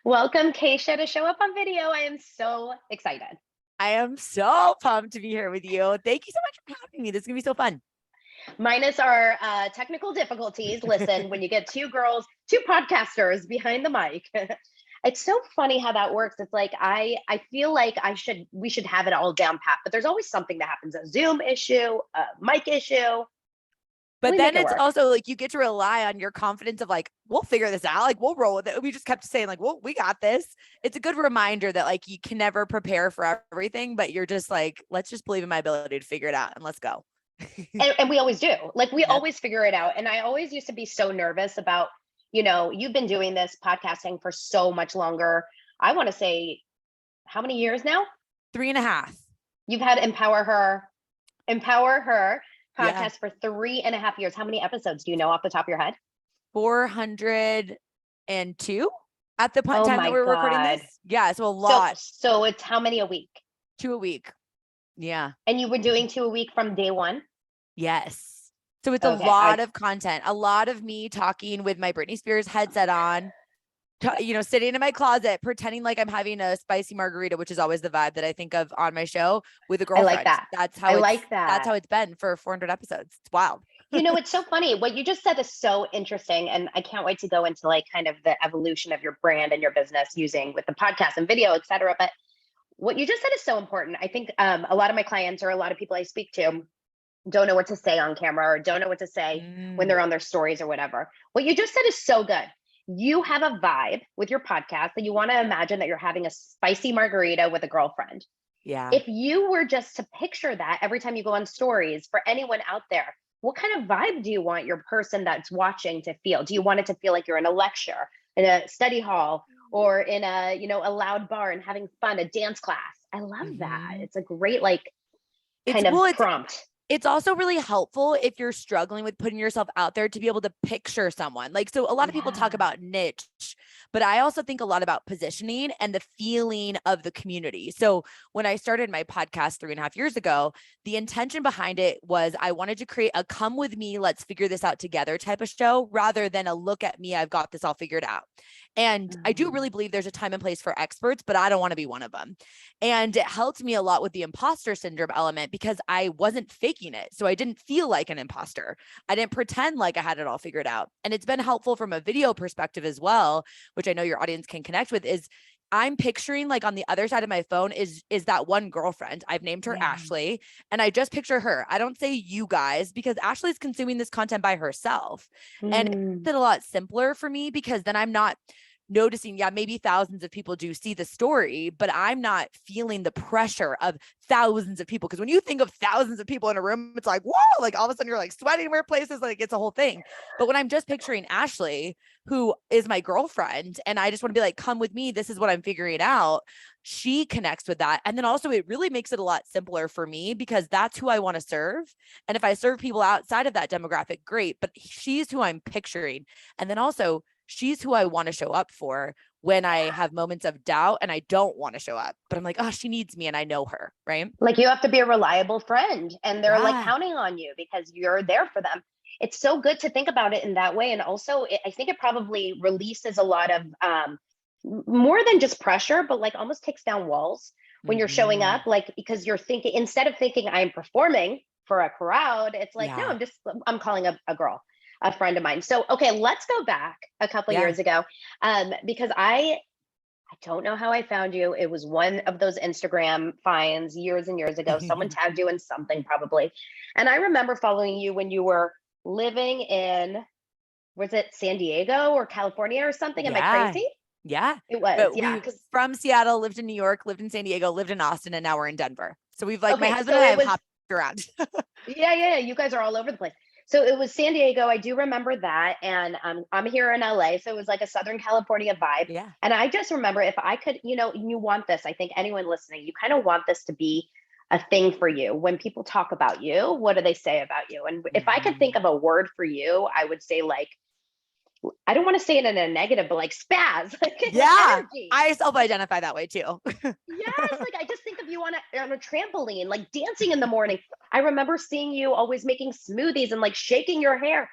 Welcome, Kacia, to show up on video. I am so excited. I am so pumped to be here with you. Thank you so much for having me. This is going to be so fun. Minus our technical difficulties. Listen, when you get two girls, two podcasters behind the mic, it's so funny how that works. It's like I feel like we should have it all down pat, but there's always something that happens, a Zoom issue, a mic issue. But then it's also like you get to rely on your confidence of like, we'll figure this out. Like, we'll roll with it. We just kept saying like, well, we got this. It's a good reminder that like you can never prepare for everything, but you're just like, let's just believe in my ability to figure it out and let's go. and we always do. Like we always figure it out. And I always used to be so nervous about, you've been doing this podcasting for so much longer. I want to say, how many years now? 3.5. You've had Empower Her podcast for 3.5 years. How many episodes do you know off the top of your head? 402 at the time that we're recording this. Yeah, so a lot. So it's how many a week? 2 a week. Yeah. And you were doing 2 a week from day one? Yes. So it's a lot of content, a lot of me talking with my Britney Spears headset on, sitting in my closet, pretending like I'm having a spicy margarita, which is always the vibe that I think of on my show with a girlfriend. I like that. That's how that's how it's been for 400 episodes. It's wild. It's so funny. What you just said is so interesting. And I can't wait to go into like kind of the evolution of your brand and your business using with the podcast and video, et cetera. But what you just said is so important. I think a lot of my clients or a lot of people I speak to don't know what to say on camera or don't know what to say when they're on their stories or whatever. What you just said is so good. You have a vibe with your podcast that you want to imagine that you're having a spicy margarita with a girlfriend. Yeah. If you were just to picture that every time you go on stories for anyone out there, what kind of vibe do you want your person that's watching to feel? Do you want it to feel like you're in a lecture, in a study hall, or in a, a loud bar and having fun, a dance class? I love that. It's a great, prompt. It's also really helpful if you're struggling with putting yourself out there to be able to picture someone. Like, so a lot of people talk about niche, but I also think a lot about positioning and the feeling of the community. So when I started my podcast 3.5 years ago, the intention behind it was I wanted to create a come with me, let's figure this out together type of show rather than a look at me, I've got this all figured out. And I do really believe there's a time and place for experts, but I don't want to be one of them. And it helped me a lot with the imposter syndrome element because I wasn't faking it. So I didn't feel like an imposter. I didn't pretend like I had it all figured out. And it's been helpful from a video perspective as well, which I know your audience can connect with, is I'm picturing like on the other side of my phone is that one girlfriend. I've named her Ashley, and I just picture her. I don't say you guys because Ashley's consuming this content by herself. And it's a lot simpler for me because then I'm not noticing, maybe thousands of people do see the story, but I'm not feeling the pressure of thousands of people. Because when you think of thousands of people in a room, it's like, whoa, like all of a sudden you're like sweating weird places, like it's a whole thing. But when I'm just picturing Ashley, who is my girlfriend, and I just want to be like, come with me, this is what I'm figuring out, she connects with that. And then also it really makes it a lot simpler for me because that's who I want to serve. And if I serve people outside of that demographic, great, but she's who I'm picturing. And then also she's who I want to show up for when I have moments of doubt and I don't want to show up, but I'm like, oh, she needs me and I know her, right? Like you have to be a reliable friend and they're like counting on you because you're there for them. It's so good to think about it in that way. And also I think it probably releases a lot of more than just pressure, but like almost takes down walls when you're showing up, like, because you're thinking, instead of thinking I'm performing for a crowd, it's like, no, I'm calling a girl, a friend of mine. So, okay, let's go back a couple years ago, because I don't know how I found you. It was one of those Instagram finds years and years ago. Someone tagged you in something probably. And I remember following you when you were living in, was it San Diego or California or something? Am I crazy? Yeah, it was. From Seattle, lived in New York, lived in San Diego, lived in Austin, and now we're in Denver. So we've my husband and I have hopped around. Yeah. You guys are all over the place. So it was San Diego. I do remember that. And I'm here in LA. So it was like a Southern California vibe. Yeah. And I just remember if I could, you want this, I think anyone listening, you kind of want this to be a thing for you. When people talk about you, what do they say about you? And if I could think of a word for you, I would say like, I don't want to say it in a negative, but like spaz. Energy. I self-identify that way too. Yes, like I just think of you on a trampoline, like dancing in the morning. I remember seeing you always making smoothies and like shaking your hair.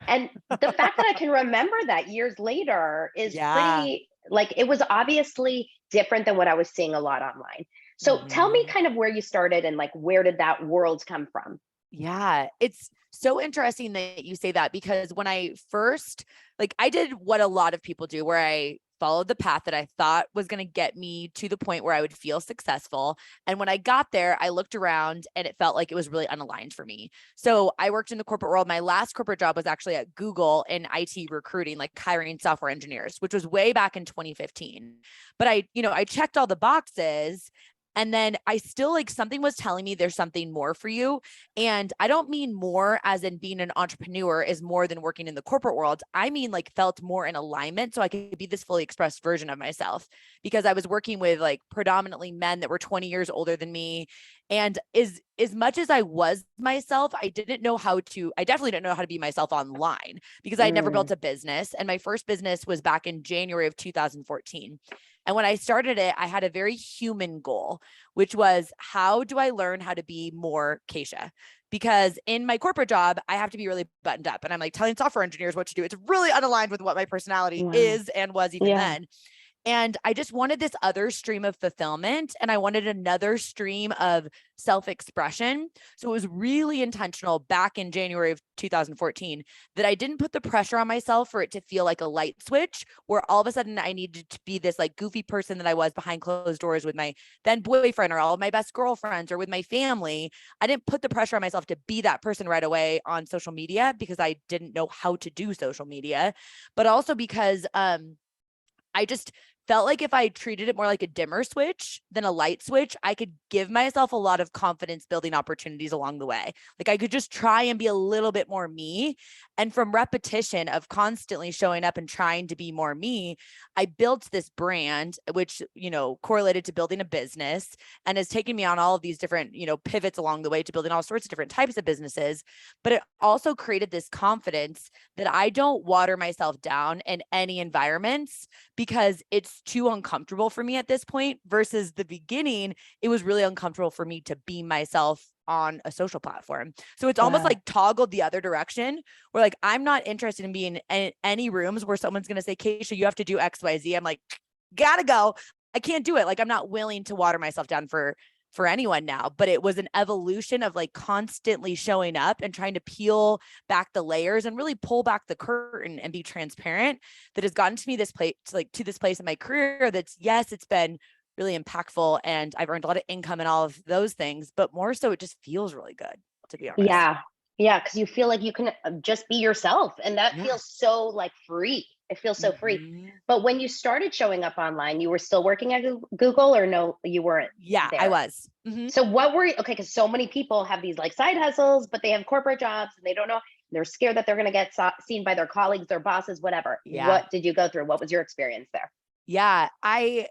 And the fact that I can remember that years later is pretty Like it was obviously different than what I was seeing a lot online. So tell me kind of where you started and like, where did that world come from? Yeah, it's so interesting that you say that, because when I first, like, I did what a lot of people do, where I followed the path that I thought was going to get me to the point where I would feel successful. And when I got there, I looked around and it felt like it was really unaligned for me. So I worked in the corporate world. My last corporate job was actually at Google in IT recruiting, like hiring software engineers, which was way back in 2015. But I checked all the boxes. And then I still, like, something was telling me there's something more for you. And I don't mean more as in being an entrepreneur is more than working in the corporate world. I mean, like, felt more in alignment so I could be this fully expressed version of myself, because I was working with like predominantly men that were 20 years older than me. And as much as I was myself, I definitely didn't know how to be myself online, because I had never built a business. And my first business was back in January of 2014. And when I started it, I had a very human goal, which was, how do I learn how to be more Kacia? Because in my corporate job, I have to be really buttoned up, and I'm like telling software engineers what to do. It's really unaligned with what my personality is and was even then. And I just wanted this other stream of fulfillment, and I wanted another stream of self-expression. So it was really intentional back in January of 2014 that I didn't put the pressure on myself for it to feel like a light switch where all of a sudden I needed to be this like goofy person that I was behind closed doors with my then boyfriend or all of my best girlfriends or with my family. I didn't put the pressure on myself to be that person right away on social media, because I didn't know how to do social media, but also because I just felt like if I treated it more like a dimmer switch than a light switch, I could give myself a lot of confidence building opportunities along the way. Like I could just try and be a little bit more me. And from repetition of constantly showing up and trying to be more me, I built this brand, which, correlated to building a business and has taken me on all of these different, pivots along the way to building all sorts of different types of businesses. But it also created this confidence that I don't water myself down in any environments, because it's too uncomfortable for me at this point, versus the beginning, it was really uncomfortable for me to be myself on a social platform. So it's almost like toggled the other direction, where like, I'm not interested in being in any rooms where someone's going to say, Kacia, you have to do XYZ. I'm like, gotta go. I can't do it. Like, I'm not willing to water myself down for anyone now. But it was an evolution of like constantly showing up and trying to peel back the layers and really pull back the curtain and be transparent, that has gotten to me this place, like to this place in my career that's, yes, it's been really impactful and I've earned a lot of income and all of those things, but more so it just feels really good, to be honest. Yeah, because you feel like you can just be yourself, and that feels so like free. It feels so free. But when you started showing up online, you were still working at Google, or no, you weren't? Yeah, there? I was. So what were you, okay, because so many people have these like side hustles, but they have corporate jobs and they don't know, they're scared that they're going to get seen by their colleagues, their bosses, whatever. What did you go through? What was your experience there? Yeah, I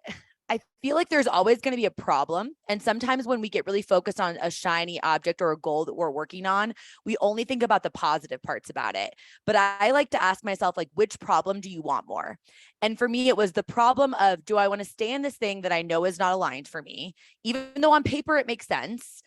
feel like there's always going to be a problem. And sometimes when we get really focused on a shiny object or a goal that we're working on, we only think about the positive parts about it. But I like to ask myself, like, which problem do you want more? And for me, it was the problem of, do I want to stay in this thing that I know is not aligned for me, even though on paper it makes sense?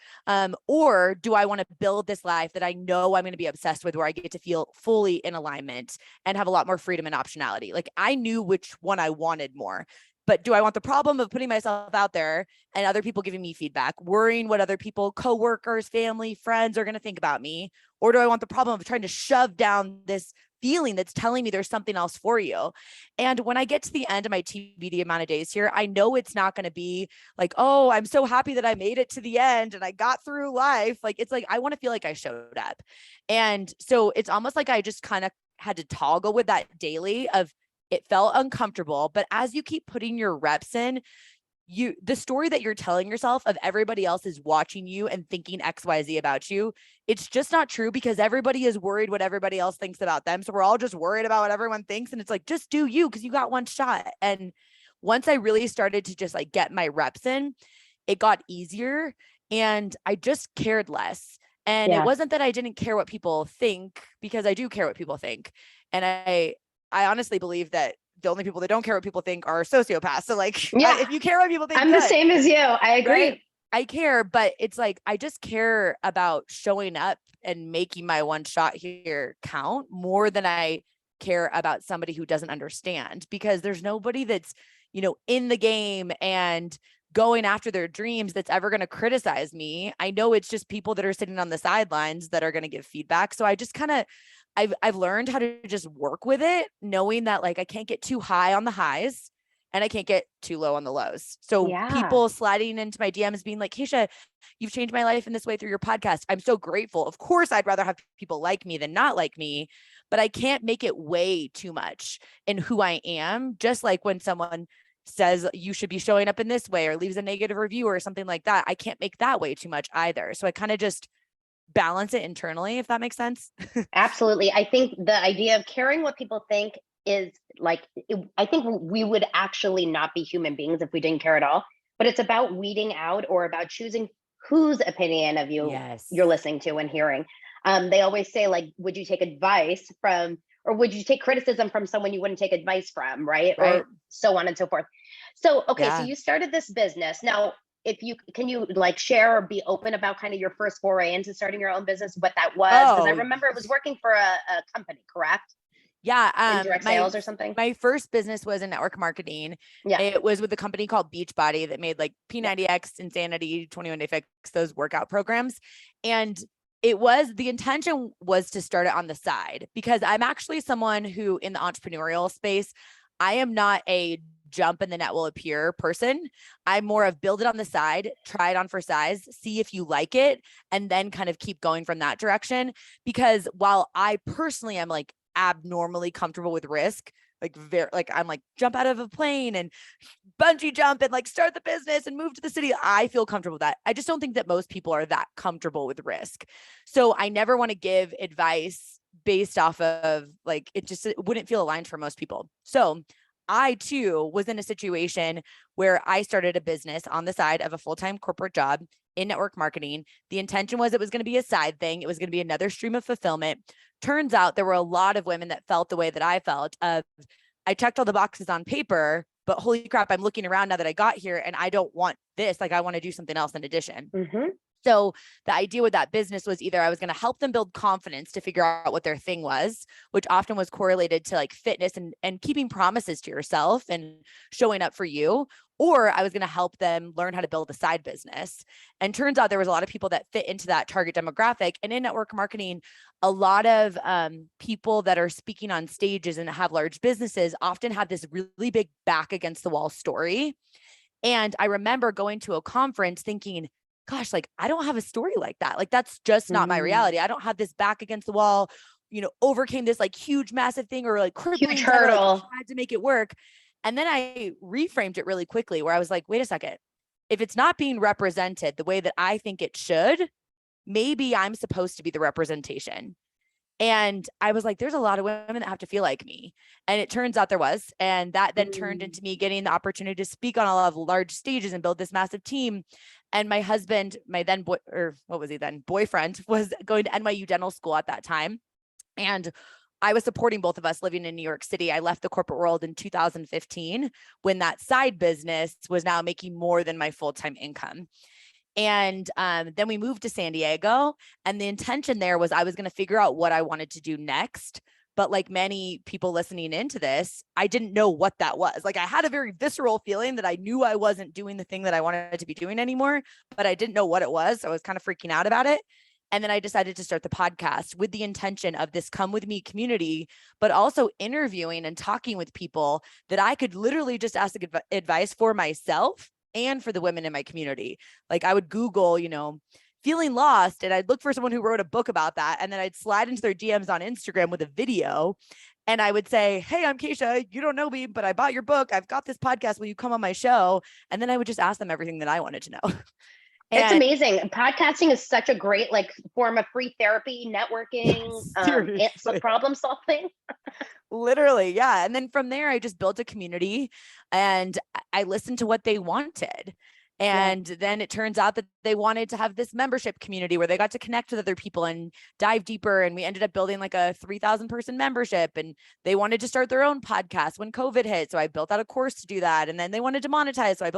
Or do I want to build this life that I know I'm going to be obsessed with, where I get to feel fully in alignment and have a lot more freedom and optionality? Like, I knew which one I wanted more. But do I want the problem of putting myself out there and other people giving me feedback, worrying what other people, coworkers, family, friends are going to think about me? Or do I want the problem of trying to shove down this feeling that's telling me there's something else for you? And when I get to the end of my TBD amount of days here, I know it's not going to be like, oh, I'm so happy that I made it to the end and I got through life. Like, it's like, I want to feel like I showed up. And so it's almost like I just kind of had to toggle with that daily of, it felt uncomfortable, but as you keep putting your reps in, the story that you're telling yourself of everybody else is watching you and thinking XYZ about you, it's just not true, because everybody is worried what everybody else thinks about them. So we're all just worried about what everyone thinks. And it's like, just do you, because you got one shot. And once I really started to just like get my reps in, it got easier and I just cared less. And it wasn't that I didn't care what people think, because I do care what people think. And I honestly believe that the only people that don't care what people think are sociopaths. So like, if you care what people think, I'm the same as you. I agree. Right? I care, but it's like, I just care about showing up and making my one shot here count more than I care about somebody who doesn't understand, because there's nobody that's, in the game and going after their dreams that's ever going to criticize me. I know it's just people that are sitting on the sidelines that are going to give feedback. So I just I've learned how to just work with it, knowing that like I can't get too high on the highs and I can't get too low on the lows. So people sliding into my DMs being like, Kacia, you've changed my life in this way through your podcast. I'm so grateful. Of course, I'd rather have people like me than not like me, but I can't make it way too much in who I am. Just like when someone says you should be showing up in this way or leaves a negative review or something like that, I can't make that way too much either. So I kind of just balance it internally, if that makes sense. Absolutely. I think the idea of caring what people think is like, I think we would actually not be human beings if we didn't care at all, but it's about weeding out or about choosing whose opinion of you you're listening to and hearing. They always say, like, would you take advice from, or would you take criticism from someone you wouldn't take advice from, right? Or so on and so forth. So, okay, so you started this business. Now, can you like share or be open about kind of your first foray into starting your own business, what that was? Because I remember it was working for a company, correct? Yeah. In direct sales or something? My first business was in network marketing. Yeah. It was with a company called Beachbody that made like P90X, Insanity, 21 Day Fix, those workout programs. And the intention was to start it on the side, because I'm actually someone who in the entrepreneurial space, I am not a jump and the net will appear person. I'm more of build it on the side, try it on for size, see if you like it, and then kind of keep going from that direction. Because while I personally am like abnormally comfortable with risk, I'm like jump out of a plane and bungee jump and like start the business and move to the city. I feel comfortable with that. I just don't think that most people are that comfortable with risk. So I never want to give advice based off of like, it wouldn't feel aligned for most people. So I too was in a situation where I started a business on the side of a full-time corporate job in network marketing. The intention was it was going to be a side thing. It was going to be another stream of fulfillment. Turns out there were a lot of women that felt the way that I felt. I checked all the boxes on paper, but holy crap, I'm looking around now that I got here and I don't want this. Like I want to do something else in addition. Mm-hmm. So the idea with that business was either I was going to help them build confidence to figure out what their thing was, which often was correlated to like fitness and keeping promises to yourself and showing up for you, or I was going to help them learn how to build a side business. And turns out there was a lot of people that fit into that target demographic. And in network marketing, a lot of people that are speaking on stages and have large businesses often have this really big back against the wall story. And I remember going to a conference thinking, gosh, like I don't have a story like that. Like that's just not my reality. I don't have this back against the wall, overcame this like huge, massive thing or like crippling huge hurdle. Like, tried to make it work. And then I reframed it really quickly where I was like, wait a second, if it's not being represented the way that I think it should, maybe I'm supposed to be the representation. And I was like, there's a lot of women that have to feel like me. And it turns out there was. And that then turned into me getting the opportunity to speak on a lot of large stages and build this massive team. And my husband, boyfriend was going to NYU dental school at that time. And I was supporting both of us living in New York City. I left the corporate world in 2015 when that side business was now making more than my full-time income. And then we moved to San Diego, and the intention there was I was going to figure out what I wanted to do next. But like many people listening into this, I didn't know what that was. Like I had a very visceral feeling that I knew I wasn't doing the thing that I wanted to be doing anymore, but I didn't know what it was. So I was kind of freaking out about it. And then I decided to start the podcast with the intention of this come with me community, but also interviewing and talking with people that I could literally just ask advice for myself and for the women in my community. Like I would Google, feeling lost, and I'd look for someone who wrote a book about that. And then I'd slide into their DMs on Instagram with a video. And I would say, hey, I'm Kacia. You don't know me, but I bought your book. I've got this podcast. Will you come on my show? And then I would just ask them everything that I wanted to know. It's amazing. Podcasting is such a great form of free therapy, networking, problem solving. Literally. Yeah. And then from there, I just built a community and I listened to what they wanted. And then it turns out that they wanted to have this membership community where they got to connect with other people and dive deeper. And we ended up building like a 3,000 person membership, and they wanted to start their own podcast when COVID hit. So I built out a course to do that. And then they wanted to monetize. So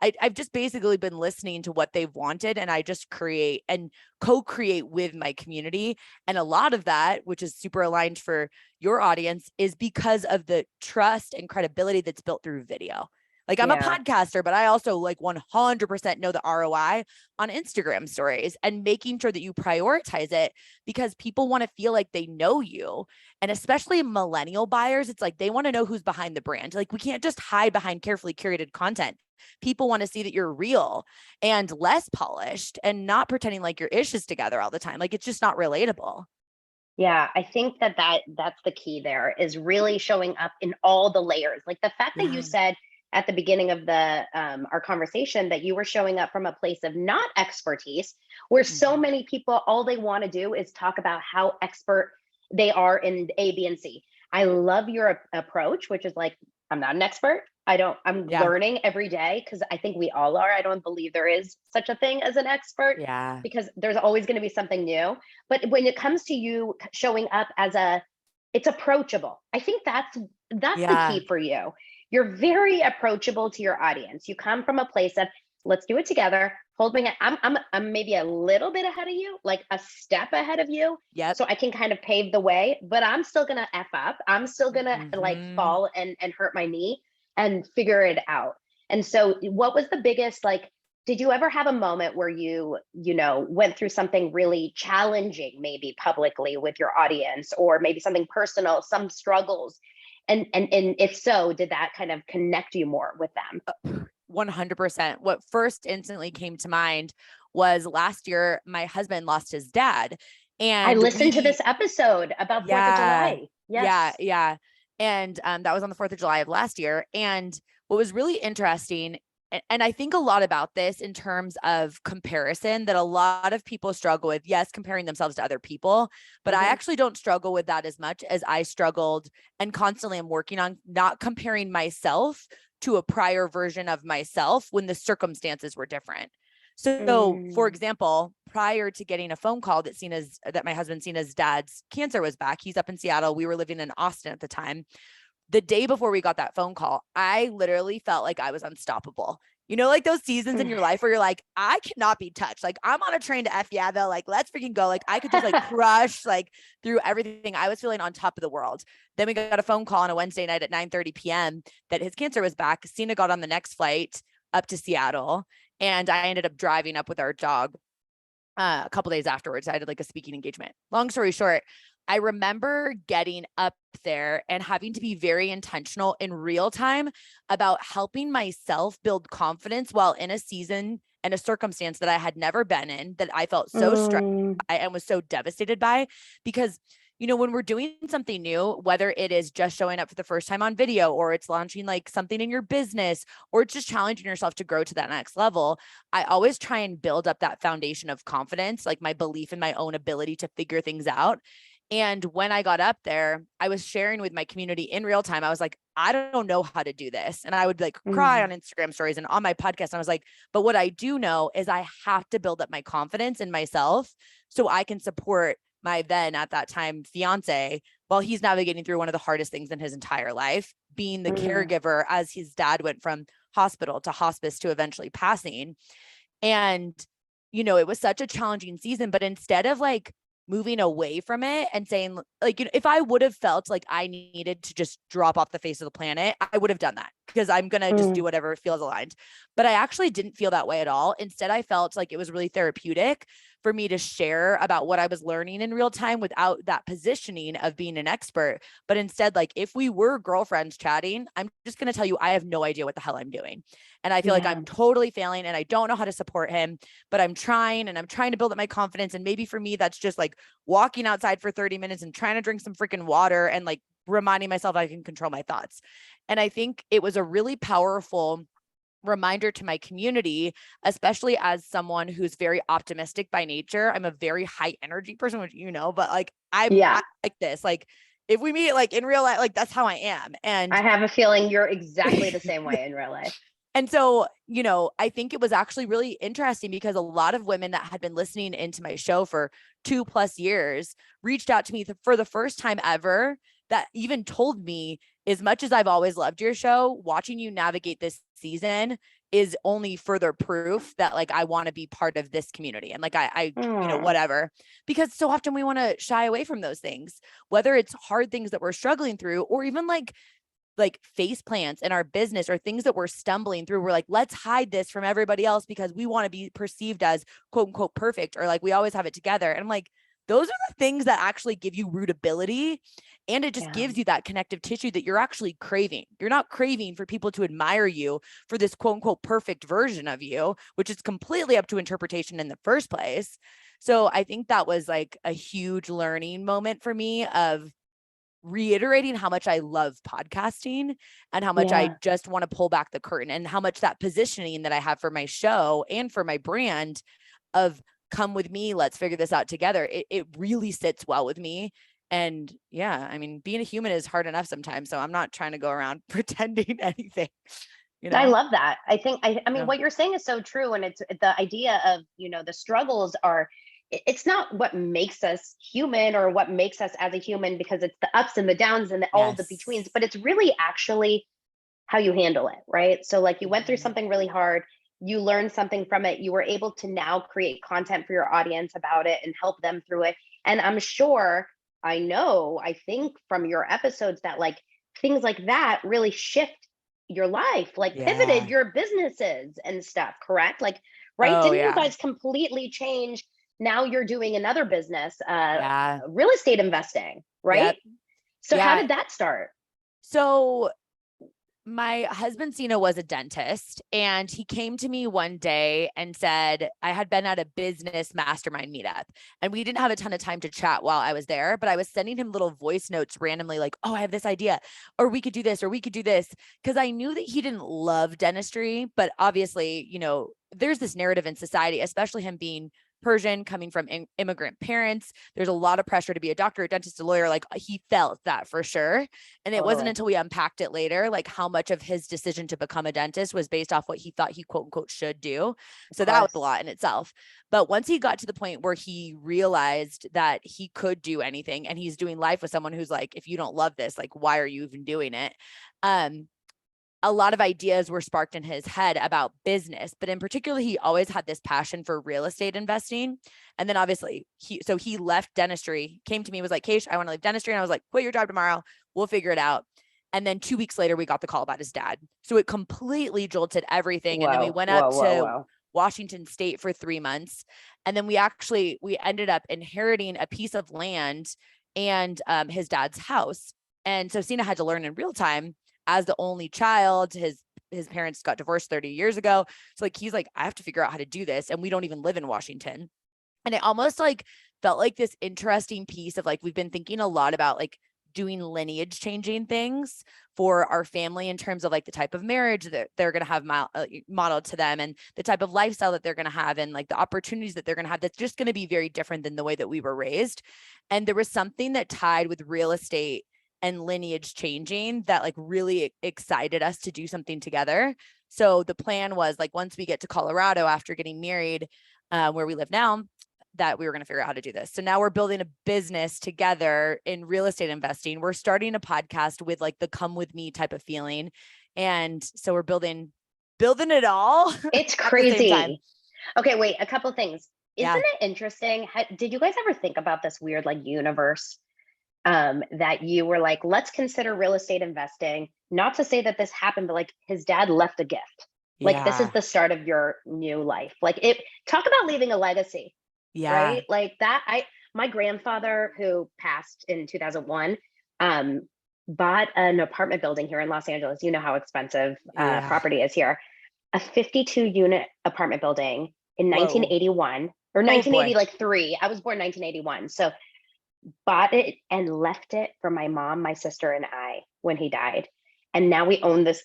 I've just basically been listening to what they've wanted, and I just create and co-create with my community. And a lot of that, which is super aligned for your audience, is because of the trust and credibility that's built through video. Like I'm a podcaster, but I also like 100% know the ROI on Instagram stories, and making sure that you prioritize it because people want to feel like they know you. And especially millennial buyers, it's like they want to know who's behind the brand. Like we can't just hide behind carefully curated content. People want to see that you're real and less polished and not pretending like your ish is together all the time. Like it's just not relatable. Yeah, I think that's the key there, is really showing up in all the layers. Like the fact that you said at the beginning of the our conversation that you were showing up from a place of not expertise, where so many people, all they want to do is talk about how expert they are in A, B, and C. I love your approach, which is like, I'm not an expert. I'm learning every day, because I think we all are. I don't believe there is such a thing as an expert, because there's always going to be something new. But when it comes to you showing up as it's approachable. I think that's the key for you. You're very approachable to your audience. You come from a place of, let's do it together. Hold my hand. I'm maybe a little bit ahead of you, like a step ahead of you. So I can kind of pave the way, but I'm still going to F up. I'm still going to like fall and hurt my knee and figure it out. And so what was the biggest, like, did you ever have a moment where you went through something really challenging, maybe publicly with your audience, or maybe something personal, some struggles? And if so, did that kind of connect you more with them? 100%. What first instantly came to mind was last year, my husband lost his dad. And I listened to this episode about 4th of July. Yes. Yeah. And that was on the 4th of July of last year. And what was really interesting, and I think a lot about this in terms of comparison, that a lot of people struggle with, yes, comparing themselves to other people, but I actually don't struggle with that as much as I struggled and constantly am working on not comparing myself to a prior version of myself when the circumstances were different. So for example, prior to getting a phone call that my husband seen his dad's cancer was back, he's up in Seattle. We were living in Austin at the time. The day before we got that phone call, I literally felt like I was unstoppable. You know, like those seasons in your life where you're like, I cannot be touched. Like I'm on a train to Though. Like, let's freaking go. Like I could just like crush like through everything. I was feeling on top of the world. Then we got a phone call on a Wednesday night at 9:30 p.m. that his cancer was back. Cena got on the next flight up to Seattle, and I ended up driving up with our dog a couple days afterwards. I had like a speaking engagement. Long story short, I remember getting up there and having to be very intentional in real time about helping myself build confidence while in a season and a circumstance that I had never been in, that I felt so stressed by and was so devastated by. Because, you know, when we're doing something new, whether it is just showing up for the first time on video, or it's launching like something in your business, or it's just challenging yourself to grow to that next level, I always try and build up that foundation of confidence, like my belief in my own ability to figure things out. And when I got up there, I was sharing with my community in real time. I was like, I don't know how to do this. And I would like cry on Instagram stories and on my podcast. And I was like, but what I do know is I have to build up my confidence in myself so I can support my then at that time fiance while he's navigating through one of the hardest things in his entire life, being the caregiver as his dad went from hospital to hospice to eventually passing. And, you know, it was such a challenging season, but instead of like moving away from it and saying like, you know, if I would have felt like I needed to just drop off the face of the planet, I would have done that because I'm going to just do whatever feels aligned. But I actually didn't feel that way at all. Instead, I felt like it was really therapeutic for me to share about what I was learning in real time without that positioning of being an expert. But instead, like if we were girlfriends chatting, I'm just going to tell you, I have no idea what the hell I'm doing. And I feel like I'm totally failing and I don't know how to support him, but I'm trying to build up my confidence. And maybe for me, that's just like walking outside for 30 minutes and trying to drink some freaking water and like reminding myself I can control my thoughts. And I think it was a really powerful reminder to my community, especially as someone who's very optimistic by nature. I'm a very high energy person, which you know, but like I'm like this, like if we meet like in real life, like that's how I am. And I have a feeling you're exactly the same way in real life. And so, you know, I think it was actually really interesting because a lot of women that had been listening into my show for 2+ years reached out to me for the first time ever, that even told me, as much as I've always loved your show, watching you navigate this season is only further proof that like I want to be part of this community. And like you know, whatever, because so often we want to shy away from those things, whether it's hard things that we're struggling through, or even like face plants in our business or things that we're stumbling through. We're like, let's hide this from everybody else because we want to be perceived as quote unquote perfect, or like we always have it together. And I'm like, those are the things that actually give you rootability. And it just gives you that connective tissue that you're actually craving. You're not craving for people to admire you for this quote unquote perfect version of you, which is completely up to interpretation in the first place. So I think that was like a huge learning moment for me, of reiterating how much I love podcasting and how much I just want to pull back the curtain, and how much that positioning that I have for my show and for my brand of come with me, let's figure this out together. It really sits well with me. And yeah, I mean, being a human is hard enough sometimes. So I'm not trying to go around pretending anything, you know? I love that. I think, I mean, what you're saying is so true. And it's the idea of, you know, the struggles are, it's not what makes us human or what makes us as a human, because it's the ups and the downs and all the betweens, but it's really actually how you handle it, right? So like you went through something really hard, you learned something from it, you were able to now create content for your audience about it and help them through it. And I'm sure, I think from your episodes that like things like that really shift your life, like pivoted your businesses and stuff, correct? Like, right? Didn't you guys completely change? Now you're doing another business, real estate investing, right? So how did that start? So my husband, Sina, was a dentist, and he came to me one day and said, I had been at a business mastermind meetup and we didn't have a ton of time to chat while I was there, but I was sending him little voice notes randomly, like, oh, I have this idea, or we could do this, or we could do this. Cause I knew that he didn't love dentistry, but obviously, you know, there's this narrative in society, especially him being Persian, coming from immigrant parents. There's a lot of pressure to be a doctor, a dentist, a lawyer. Like he felt that for sure. And it wasn't until we unpacked it later, like how much of his decision to become a dentist was based off what he thought he quote unquote should do. So that was a lot in itself. But once he got to the point where he realized that he could do anything, and he's doing life with someone who's like, if you don't love this, like, why are you even doing it? A lot of ideas were sparked in his head about business, but in particular, he always had this passion for real estate investing. And then obviously he left dentistry, came to me, was like, Kacia, I want to leave dentistry. And I was like, quit your job tomorrow. We'll figure it out. And then 2 weeks later, we got the call about his dad. So it completely jolted everything. And then we went up to Washington State for 3 months. And then we ended up inheriting a piece of land and his dad's house. And so Sina had to learn in real time. As the only child, his parents got divorced 30 years ago. So like, he's like, I have to figure out how to do this. And we don't even live in Washington. And it almost like felt like this interesting piece of like, we've been thinking a lot about like doing lineage changing things for our family in terms of like the type of marriage that they're going to have modeled to them, and the type of lifestyle that they're going to have, and like the opportunities that they're going to have. That's just going to be very different than the way that we were raised. And there was something that tied with real estate and lineage changing that like really excited us to do something together. So the plan was like, once we get to Colorado after getting married, where we live now, that we were going to figure out how to do this. So now we're building a business together in real estate investing. We're starting a podcast with like the come with me type of feeling. And so we're building it all. It's crazy. Okay, wait, a couple things. Isn't it interesting? Did you guys ever think about this weird like universe that you were like, let's consider real estate investing? Not to say that this happened, but like his dad left a gift. Like this is the start of your new life. Like talk about leaving a legacy. Right? Like that. My grandfather, who passed in 2001, bought an apartment building here in Los Angeles. You know how expensive property is here. A 52-unit apartment building in 1981 or 1983. I was born 1981. So bought it and left it for my mom, my sister, and I when he died. And now we own this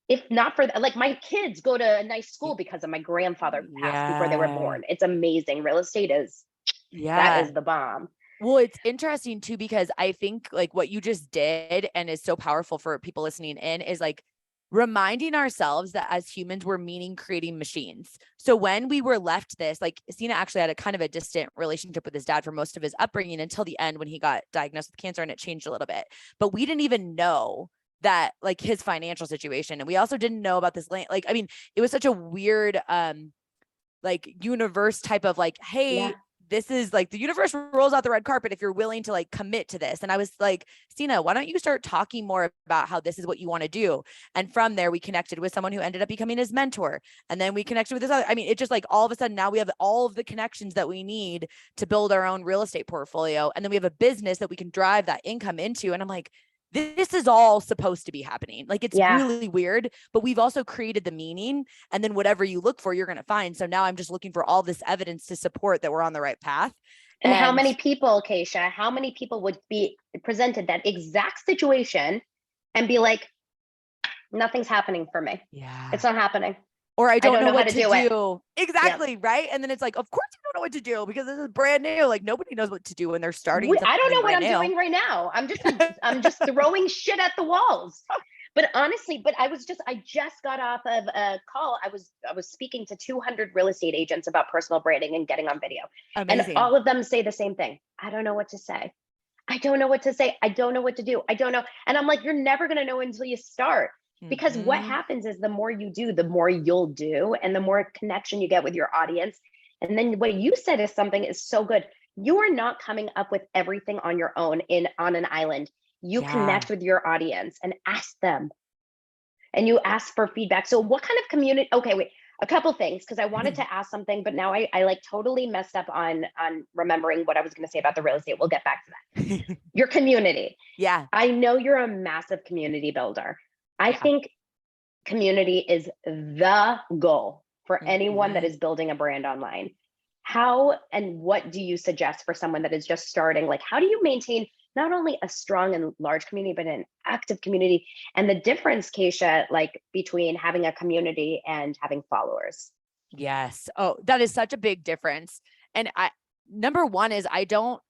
if not for like my kids go to a nice school because of my grandfather passed before they were born. It's amazing. Real estate is that is the bomb. Well, it's interesting too, because I think like what you just did and is so powerful for people listening in is like reminding ourselves that as humans, we're meaning creating machines. So when we were left this, like Sina actually had a kind of a distant relationship with his dad for most of his upbringing until the end when he got diagnosed with cancer, and it changed a little bit. But we didn't even know that, like, his financial situation. And we also didn't know about this land. Like, I mean, it was such a weird, like universe type of like, hey, this is like the universe rolls out the red carpet if you're willing to like commit to this. And I was like, Sina, why don't you start talking more about how this is what you want to do? And from there, we connected with someone who ended up becoming his mentor. And then we connected with this other, I mean, it just like all of a sudden now we have all of the connections that we need to build our own real estate portfolio. And then we have a business that we can drive that income into. And I'm like, this is all supposed to be happening. Like, it's really weird, but we've also created the meaning, and then whatever you look for, you're going to find. So now I'm just looking for all this evidence to support that we're on the right path. And how many people, Kacia, how many people would be presented that exact situation and be like, nothing's happening for me. Yeah. It's not happening. Or I don't know what to do. Exactly. Yep. Right. And then it's like, of course you don't know what to do because this is brand new. Like, nobody knows what to do when they're starting. I don't know what I'm doing right now. I'm just throwing shit at the walls. But honestly, I just got off of a call. I was speaking to 200 real estate agents about personal branding and getting on video. Amazing. And all of them say the same thing. I don't know what to say. I don't know what to say. I don't know what to do. I don't know. And I'm like, you're never going to know until you start. Because what happens is the more you do, the more you'll do, and the more connection you get with your audience. And then what you said is something is so good. You are not coming up with everything on your own on an island. You connect with your audience and ask them. And you ask for feedback. So what kind of community? Okay, wait, a couple things, because I wanted to ask something, but now I like totally messed up on remembering what I was going to say about the real estate. We'll get back to that. Your community. Yeah. I know you're a massive community builder. I think community is the goal for anyone that is building a brand online. How and what do you suggest for someone that is just starting? Like, how do you maintain not only a strong and large community, but an active community? And the difference, Kacia, like between having a community and having followers? Yes. Oh, that is such a big difference. And number one is I don't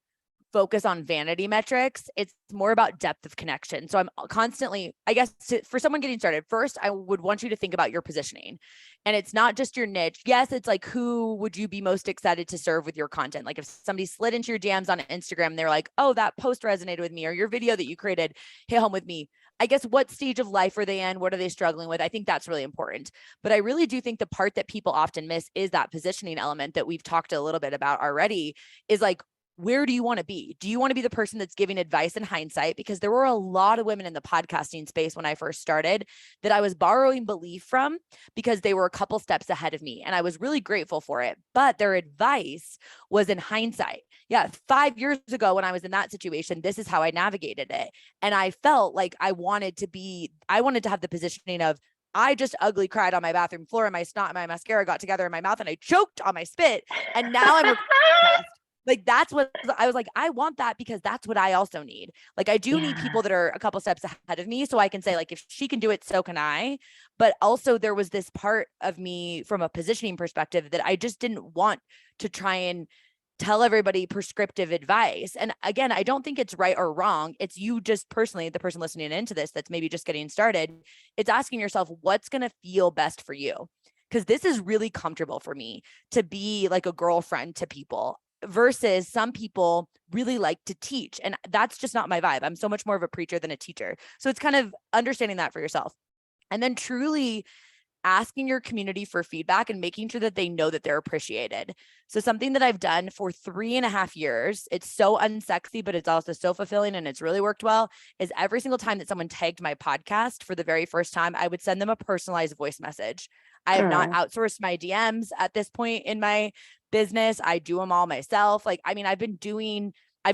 focus on vanity metrics. It's more about depth of connection. So I'm constantly, I guess, for someone getting started, first, I would want you to think about your positioning. And it's not just your niche. Yes, it's like, who would you be most excited to serve with your content? Like if somebody slid into your DMs on Instagram, they're like, oh, that post resonated with me, or your video that you created hit home with me. I guess, what stage of life are they in? What are they struggling with? I think that's really important. But I really do think the part that people often miss is that positioning element that we've talked a little bit about already, is like, where do you want to be? Do you want to be the person that's giving advice in hindsight? Because there were a lot of women in the podcasting space when I first started that I was borrowing belief from because they were a couple steps ahead of me. And I was really grateful for it. But their advice was in hindsight. Yeah, 5 years ago when I was in that situation, this is how I navigated it. And I felt like I wanted to have the positioning of, I just ugly cried on my bathroom floor and my snot and my mascara got together in my mouth and I choked on my spit. And now I'm like, that's what I was like, I want that because that's what I also need. Like, I do need people that are a couple steps ahead of me so I can say, like, if she can do it, so can I. But also there was this part of me from a positioning perspective that I just didn't want to try and tell everybody prescriptive advice. And again, I don't think it's right or wrong. It's you just personally, the person listening into this that's maybe just getting started, it's asking yourself, what's going to feel best for you? Because this is really comfortable for me to be like a girlfriend to people, versus some people really like to teach. And that's just not my vibe. I'm so much more of a preacher than a teacher. So it's kind of understanding that for yourself. And then truly asking your community for feedback and making sure that they know that they're appreciated. So something that I've done for 3.5 years, it's so unsexy, but it's also so fulfilling and it's really worked well, is every single time that someone tagged my podcast for the very first time, I would send them a personalized voice message. I have not outsourced my DMs at this point in my business. I do them all myself. Like, I mean, I've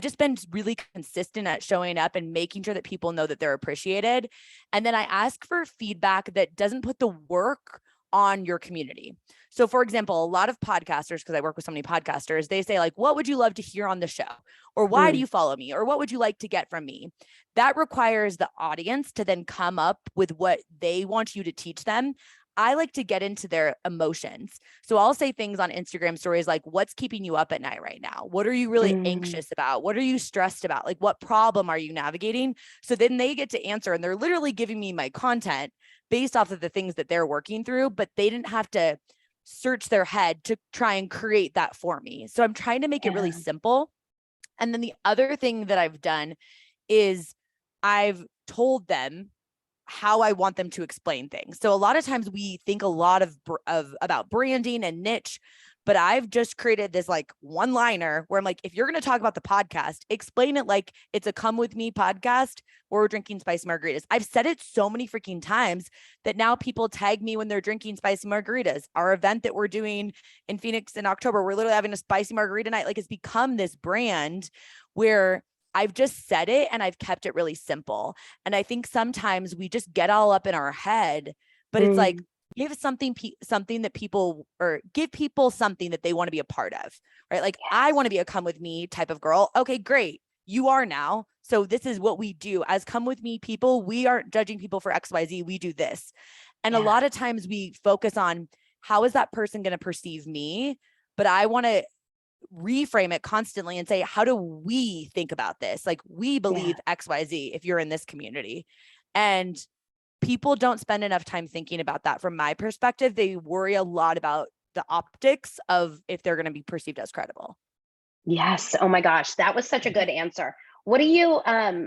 just been really consistent at showing up and making sure that people know that they're appreciated. And then I ask for feedback that doesn't put the work on your community. So for example, a lot of podcasters, because I work with so many podcasters, they say like, what would you love to hear on the show? Or why do you follow me? Or what would you like to get from me? That requires the audience to then come up with what they want you to teach them. I like to get into their emotions. So I'll say things on Instagram stories like, what's keeping you up at night right now? What are you really anxious about? What are you stressed about? Like, what problem are you navigating? So then they get to answer, and they're literally giving me my content, based off of the things that they're working through, but they didn't have to search their head to try and create that for me. So I'm trying to make it really simple. And then the other thing that I've done is I've told them how I want them to explain things. So a lot of times we think a lot of about branding and niche, but I've just created this like one-liner where I'm like, if you're going to talk about the podcast, explain it like it's a come with me podcast or we're drinking spicy margaritas. I've said it so many freaking times that now people tag me when they're drinking spicy margaritas. Our event that we're doing in Phoenix in October, we're literally having a spicy margarita night. Like, it's become this brand where I've just said it and I've kept it really simple. And I think sometimes we just get all up in our head, but it's like, give something that people, or give people something that they want to be a part of, right? Like, I want to be a come with me type of girl. Okay, great. You are now. So this is what we do as come with me people. We aren't judging people for XYZ. We do this. And a lot of times we focus on how is that person going to perceive me? But I want to reframe it constantly and say, how do we think about this? Like, we believe XYZ if you're in this community. And people don't spend enough time thinking about that. From my perspective, they worry a lot about the optics of if they're going to be perceived as credible. Yes. Oh my gosh. That was such a good answer. What do you,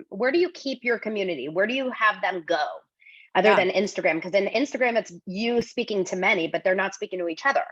where do you keep your community? Where do you have them go other than Instagram? Because in Instagram, it's you speaking to many, but they're not speaking to each other.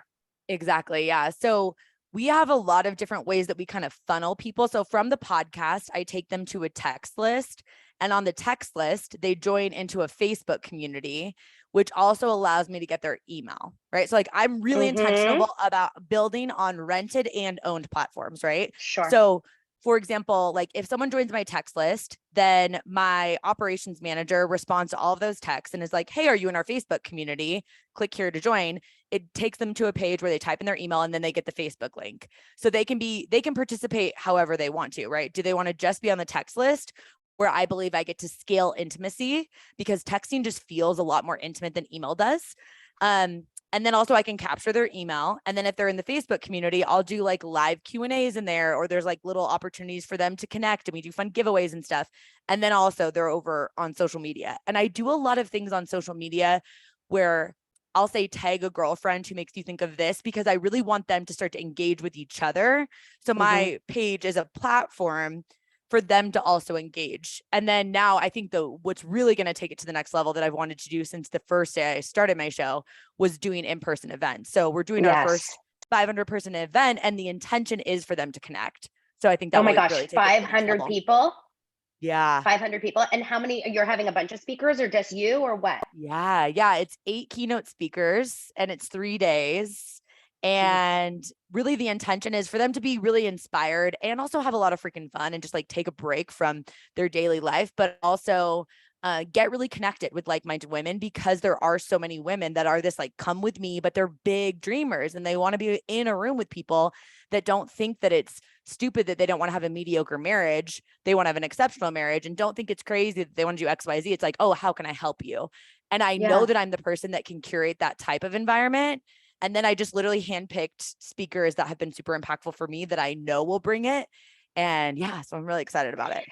Exactly. Yeah. So we have a lot of different ways that we kind of funnel people. So from the podcast, I take them to a text list. And on the text list, they join into a Facebook community, which also allows me to get their email, right? So like, I'm really intentional about building on rented and owned platforms, right? Sure. So for example, like if someone joins my text list, then my operations manager responds to all of those texts and is like, hey, are you in our Facebook community? Click here to join. It takes them to a page where they type in their email and then they get the Facebook link. So they can participate however they want to, right? Do they want to just be on the text list, where I believe I get to scale intimacy, because texting just feels a lot more intimate than email does. And then also I can capture their email. And then if they're in the Facebook community, I'll do like live Q&As in there, or there's like little opportunities for them to connect and we do fun giveaways and stuff. And then also they're over on social media. And I do a lot of things on social media where I'll say tag a girlfriend who makes you think of this, because I really want them to start to engage with each other. So my page is a platform for them to also engage. And then now I think what's really going to take it to the next level that I've wanted to do since the first day I started my show was doing in-person events. So we're doing our first 500 person event, and the intention is for them to connect. So I think that oh my gosh, really 500 people. Yeah. 500 people. And how many, you're having a bunch of speakers or just you or what? Yeah. It's 8 keynote speakers and it's 3 days. And really the intention is for them to be really inspired and also have a lot of freaking fun and just like take a break from their daily life, but also get really connected with like-minded women, because there are so many women that are this like come with me, but they're big dreamers and they want to be in a room with people that don't think that it's stupid that they don't want to have a mediocre marriage. They want to have an exceptional marriage, and don't think it's crazy that they want to do XYZ. It's like, oh, how can I help you? And I know that I'm the person that can curate that type of environment. And then I just literally handpicked speakers that have been super impactful for me that I know will bring it. And yeah, so I'm really excited about it.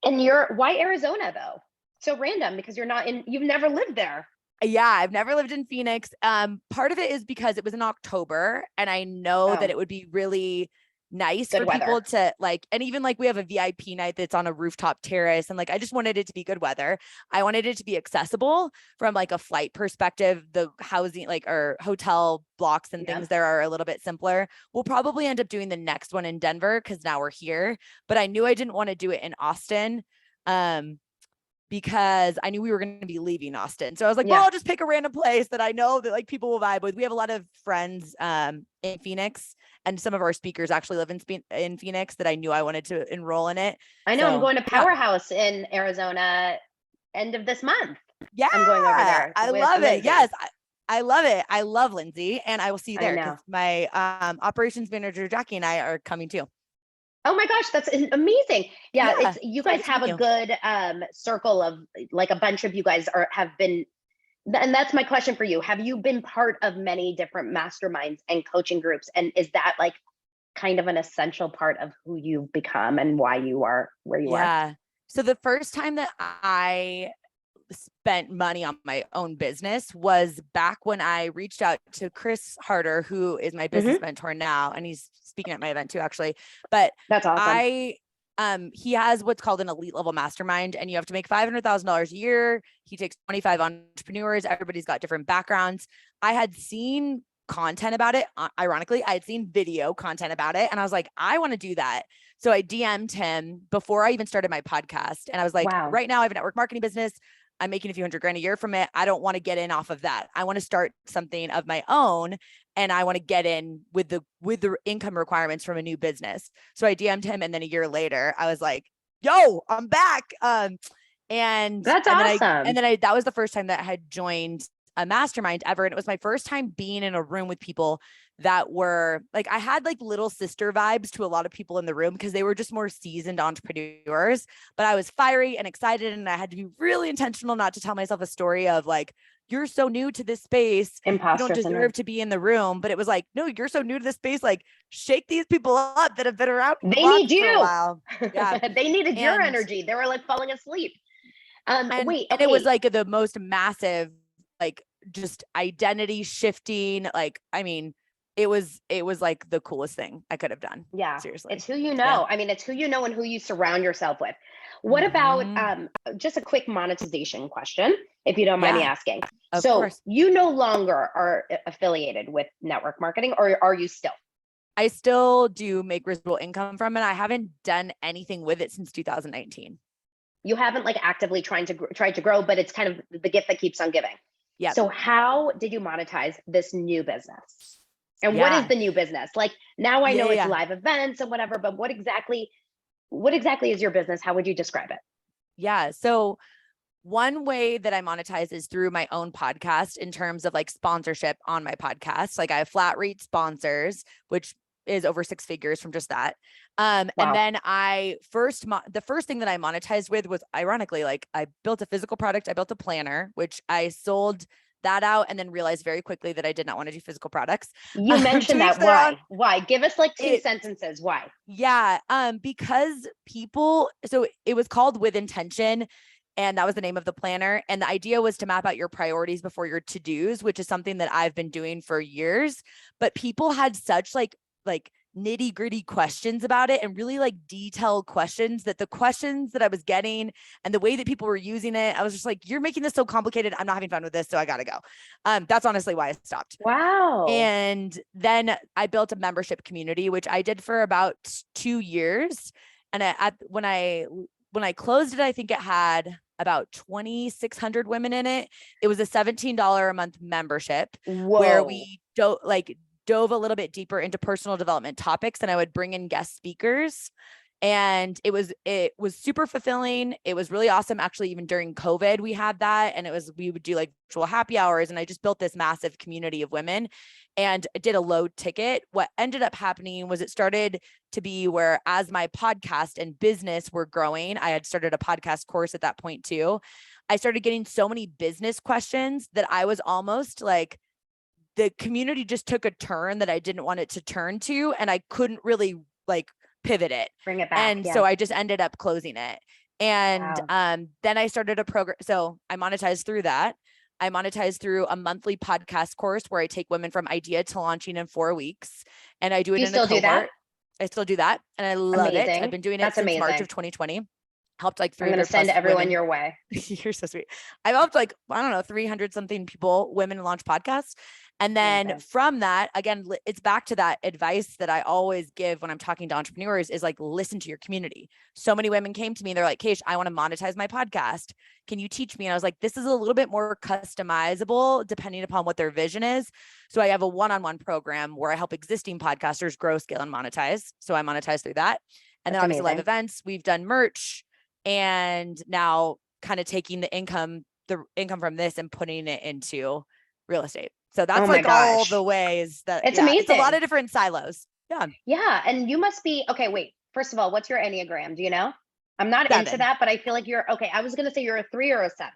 And why Arizona though? So random, because you've never lived there. Yeah, I've never lived in Phoenix. Part of it is because it was in October and I know that it would be really nice good for weather. People to like, and even like we have a VIP night that's on a rooftop terrace, and like I just wanted it to be good weather. I wanted it to be accessible from like a flight perspective. The housing like or hotel blocks and things there are a little bit simpler. We'll probably end up doing the next one in Denver because now we're here, but I knew I didn't want to do it in Austin. Because I knew we were going to be leaving Austin. So I was like, well, I'll just pick a random place that I know that like people will vibe with. We have a lot of friends in Phoenix, and some of our speakers actually live in Phoenix that I knew I wanted to enroll in it. I know. I'm going to Powerhouse in Arizona end of this month. Yeah. I'm going over there. I love it. Yes. I love it. I love Lindsay, and I will see you there because my operations manager, Jackie, and I are coming too. Oh my gosh, that's amazing. Yeah, you guys have a good circle of like a bunch of you guys have been, and that's my question for you. Have you been part of many different masterminds and coaching groups? And is that like kind of an essential part of who you've become and why you are where you are? Yeah. So the first time that I spent money on my own business was back when I reached out to Chris Harder, who is my business mentor now, and he's speaking at my event too, actually. But that's awesome. He has what's called an elite level mastermind, and you have to make $500,000 a year. He takes 25 entrepreneurs. Everybody's got different backgrounds. I had seen content about it. Ironically, I had seen video content about it, and I was like, I want to do that. So I DM'd him before I even started my podcast. And I was like, Wow. right now I have a network marketing business. I'm making a few $100,000 a year from it. I don't want to get in off of that. I want to start something of my own. And I want to get in with the income requirements from a new business. So I DM'd him. And then a year later, I was like, yo, I'm back. And That's awesome. That was the first time that I had joined a mastermind ever. And it was my first time being in a room with people that were like, I had like little sister vibes to a lot of people in the room because they were just more seasoned entrepreneurs, but I was fiery and excited. And I had to be really intentional not to tell myself a story of like, you're so new to this space. Imposter you don't deserve syndrome. to be in the room. But it was like, no, you're so new to this space. Like shake these people up that have been around. They need you. For a while. Yeah. They needed your energy. They were like falling asleep. And it was like the most massive, like just identity shifting. Like, I mean, it was like the coolest thing I could have done. Yeah. Seriously. It's who you know. Yeah. I mean, it's who you know and who you surround yourself with. What about just a quick monetization question, if you don't mind me asking? Of course. You no longer are affiliated with network marketing, or are you still? I still do make residual income from it. I haven't done anything with it since 2019. You haven't like actively tried to grow, but it's kind of the gift that keeps on giving. Yeah. So how did you monetize this new business? And what is the new business? Like now I know it's live events and whatever, but what exactly is your business? How would you describe it? Yeah. So one way that I monetize is through my own podcast in terms of like sponsorship on my podcast. Like I have flat rate sponsors, which is over 6 figures from just that. And then the first thing that I monetized with was ironically, like I built a physical product. I built a planner, which I sold that out and then realized very quickly that I did not want to do physical products. You mentioned that. Why? Give us like 2 sentences. Why? Yeah. Because so it was called With Intention, and that was the name of the planner. And the idea was to map out your priorities before your to-dos, which is something that I've been doing for years, but people had such like nitty gritty questions about it and really like detailed questions that the questions that I was getting and the way that people were using it, I was just like, you're making this so complicated. I'm not having fun with this. So I got to go. That's honestly why I stopped. Wow. And then I built a membership community, which I did for about 2 years. And when I closed it, I think it had about 2,600 women in it. It was a $17 a month membership. Whoa. Where we dove a little bit deeper into personal development topics, and I would bring in guest speakers, and it was super fulfilling. It was really awesome. Actually, even during COVID, we had that, and we would do like virtual happy hours, and I just built this massive community of women and did a low ticket. What ended up happening was it started to be where as my podcast and business were growing, I had started a podcast course at that point too. I started getting so many business questions that I was almost like, the community just took a turn that I didn't want it to turn to, and I couldn't really like pivot it. Bring it back. And so I just ended up closing it. And then I started a program. So I monetized through that. I monetize through a monthly podcast course where I take women from idea to launching in 4 weeks. And I do it in a cohort. I still do that. And I love it. I've been doing it since March of 2020. Helped like 300. I'm going to send everyone your way. You're so sweet. I've helped like, I don't know, 300 something people, women launch podcasts. And then from that, again, it's back to that advice that I always give when I'm talking to entrepreneurs is like, listen to your community. So many women came to me, they're like, Kacia, I want to monetize my podcast. Can you teach me? And I was like, this is a little bit more customizable depending upon what their vision is. So I have a one-on-one program where I help existing podcasters grow, scale, and monetize. So I monetize through that. And then obviously live events, we've done merch, and now kind of taking the income from this and putting it into real estate. So that's all the ways that it's amazing. It's a lot of different silos. Yeah. Yeah. And you must be, okay, wait, first of all, what's your Enneagram? Do you know? I'm not 7. Into that, but I feel like you're, okay. I was going to say you're a 3 or a 7.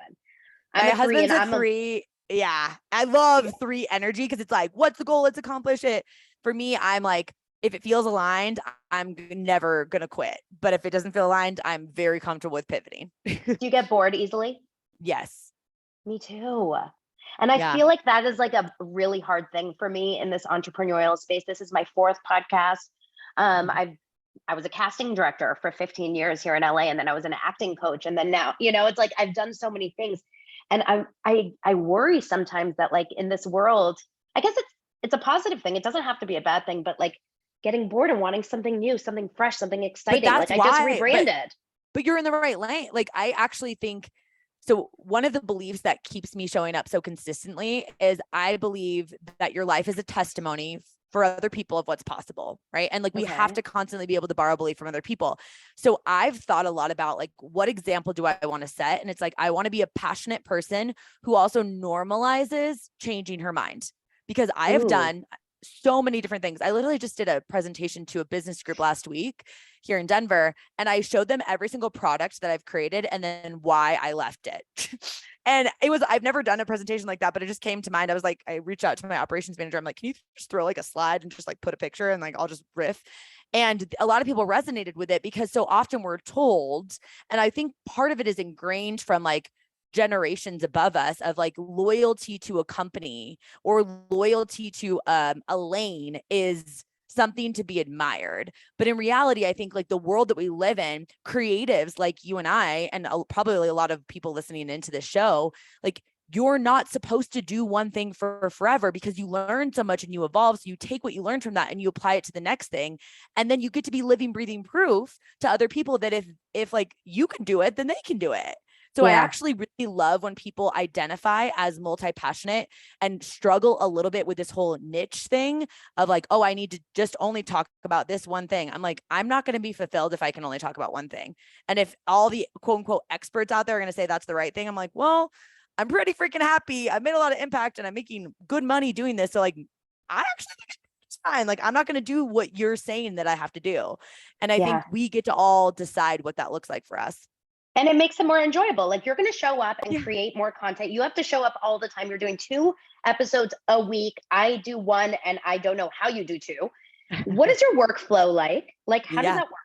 My husband's a 3. Yeah. I love 3 energy because it's like, what's the goal? Let's accomplish it. For me, I'm like, if it feels aligned, I'm never going to quit. But if it doesn't feel aligned, I'm very comfortable with pivoting. Do you get bored easily? Yes. Me too. And I Yeah. feel like that is like a really hard thing for me in this entrepreneurial space. This is my fourth podcast. I was a casting director for 15 years here in LA, and then I was an acting coach, and then now, it's like I've done so many things, and I worry sometimes that like in this world, I guess it's a positive thing. It doesn't have to be a bad thing, but like getting bored and wanting something new, something fresh, something But exciting. Like that's I just why, rebranded. but you're in the right lane. Like I actually think, so one of the beliefs that keeps me showing up so consistently is I believe that your life is a testimony for other people of what's possible, right? And like we have Okay. to constantly be able to borrow belief from other people. So I've thought a lot about like, what example do I want to set? And it's like, I want to be a passionate person who also normalizes changing her mind, because I have Ooh. done so many different things. I literally just did a presentation to a business group last week here in Denver, and I showed them every single product that I've created and then why I left it. And I've never done a presentation like that, but it just came to mind. I was like, I reached out to my operations manager. I'm like, can you just throw like a slide and just like put a picture and like, I'll just riff. And a lot of people resonated with it because so often we're told, and I think part of it is ingrained from like generations above us, of like loyalty to a company or loyalty to a lane is something to be admired. But in reality, I think like the world that we live in, creatives like you and I, and probably a lot of people listening into this show, like you're not supposed to do one thing for forever, because you learn so much and you evolve. So you take what you learned from that and you apply it to the next thing. And then you get to be living, breathing proof to other people that if like you can do it, then they can do it. So I Yeah. actually really love when people identify as multi-passionate and struggle a little bit with this whole niche thing of like, oh, I need to just only talk about this one thing. I'm like, I'm not going to be fulfilled if I can only talk about one thing. And if all the quote unquote experts out there are going to say that's the right thing, I'm like, well, I'm pretty freaking happy. I've made a lot of impact and I'm making good money doing this. So like, I actually think it's fine. Like, I'm not going to do what you're saying that I have to do. And I Yeah. think we get to all decide what that looks like for us. And it makes it more enjoyable. Like you're going to show up and Yeah. create more content. You have to show up all the time. You're doing 2 episodes a week. I do 1, and I don't know how you do 2. What is your workflow like? Like, how does Yeah. that work?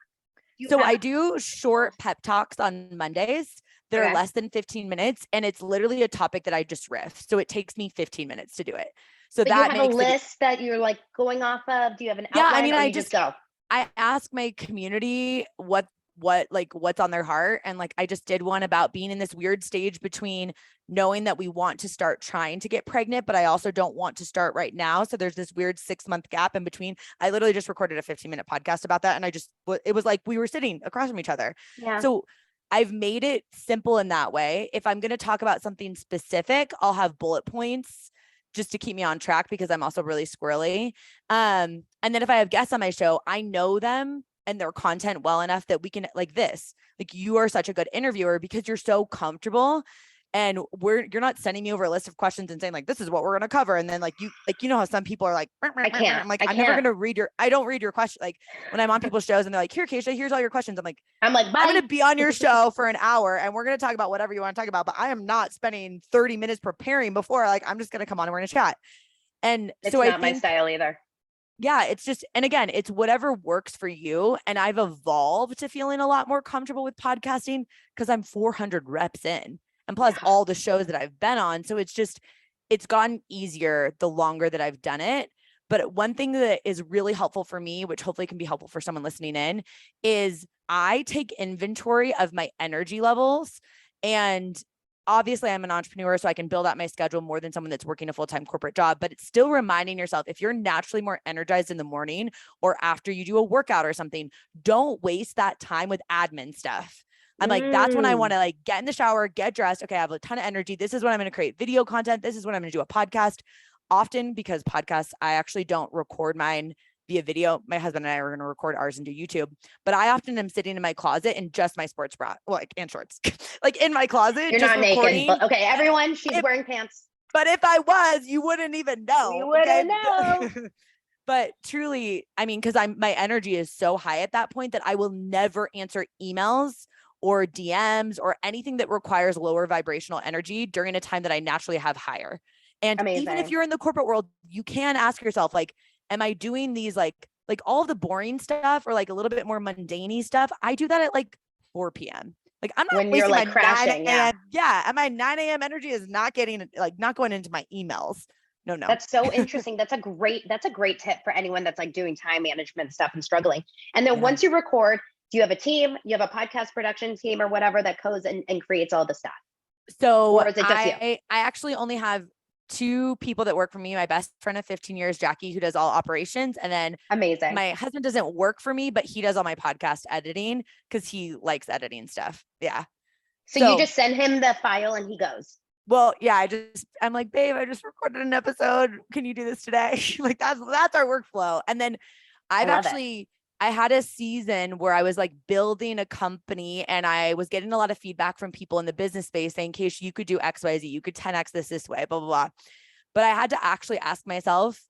You So have I a do short pep talks on Mondays that are Okay. less than 15 minutes. And it's literally a topic that I just riff. So it takes me 15 minutes to do it. So But you that have a makes it, list that you're like going off of? Do you have an yeah. I outline, mean, or you just go? I ask my community what's on their heart. And like, I just did one about being in this weird stage between knowing that we want to start trying to get pregnant, but I also don't want to start right now. So there's this weird 6-month gap in between. I literally just recorded a 15-minute podcast about that. And it was like, we were sitting across from each other. Yeah. So I've made it simple in that way. If I'm going to talk about something specific, I'll have bullet points just to keep me on track, because I'm also really squirrely. And then if I have guests on my show, I know them and their content well enough that we can, like this, like you are such a good interviewer because you're so comfortable, and you're not sending me over a list of questions and saying like, this is what we're going to cover. And then you know how some people are like, I can't. I'm like, I I'm never can't. going to I don't read your question. Like when I'm on people's shows and they're like, here, Kacia, here's all your questions. I'm like, I'm like, I'm bye. going to be on your show for an hour and we're going to talk about whatever you want to talk about, but I am not spending 30 minutes preparing before. Like, I'm just going to come on and we're going to chat. And It's so I not my think, style either. yeah, it's just, and again, it's whatever works for you. And I've evolved to feeling a lot more comfortable with podcasting because I'm 400 reps in, and plus Yeah. all the shows that I've been on. So it's gotten easier the longer that I've done it. But one thing that is really helpful for me, which hopefully can be helpful for someone listening in, is I take inventory of my energy levels. And obviously I'm an entrepreneur, so I can build out my schedule more than someone that's working a full-time corporate job, but it's still reminding yourself, if you're naturally more energized in the morning or after you do a workout or something, don't waste that time with admin stuff. I'm like, that's when I want to like get in the shower, get dressed. Okay, I have a ton of energy. This is when I'm going to create video content. This is when I'm going to do a podcast. Often, because podcasts, I actually don't record mine via video. My husband and I are going to record ours and do YouTube, but I often am sitting in my closet in just my sports bra, like, and shorts, like in my closet, You're just not naked, recording. but okay, everyone, she's wearing pants. But if I was, you wouldn't even We know. Okay. wouldn't know. But truly, I mean, because my energy is so high at that point that I will never answer emails or DMs or anything that requires lower vibrational energy during a time that I naturally have higher. And even if Amazing. you're in the corporate world, you can ask yourself, like, am I doing these like all of the boring stuff or like a little bit more mundane stuff? I do that at like 4 p.m. Like I'm not When you're wasting my like crashing. 9 a.m. Yeah. And my 9 a.m. energy is not getting like not going into my emails. No. That's so interesting. That's a great tip for anyone that's like doing time management stuff and struggling. And then once you record, do you have a team? You have a podcast production team or whatever that goes and creates all the stuff? So or is it just you? I actually only have 2 people that work for me. My best friend of 15 years, Jackie, who does all operations. And then Amazing. my husband doesn't work for me, but he does all my podcast editing because he likes editing stuff. Yeah. So you just send him the file and he goes. Well, yeah, I'm like, babe, I just recorded an episode. Can you do this today? Like that's our workflow. And then I had a season where I was like building a company and I was getting a lot of feedback from people in the business space saying, Kacia, you could do X, Y, Z, you could 10X this way, blah, blah, blah. But I had to actually ask myself,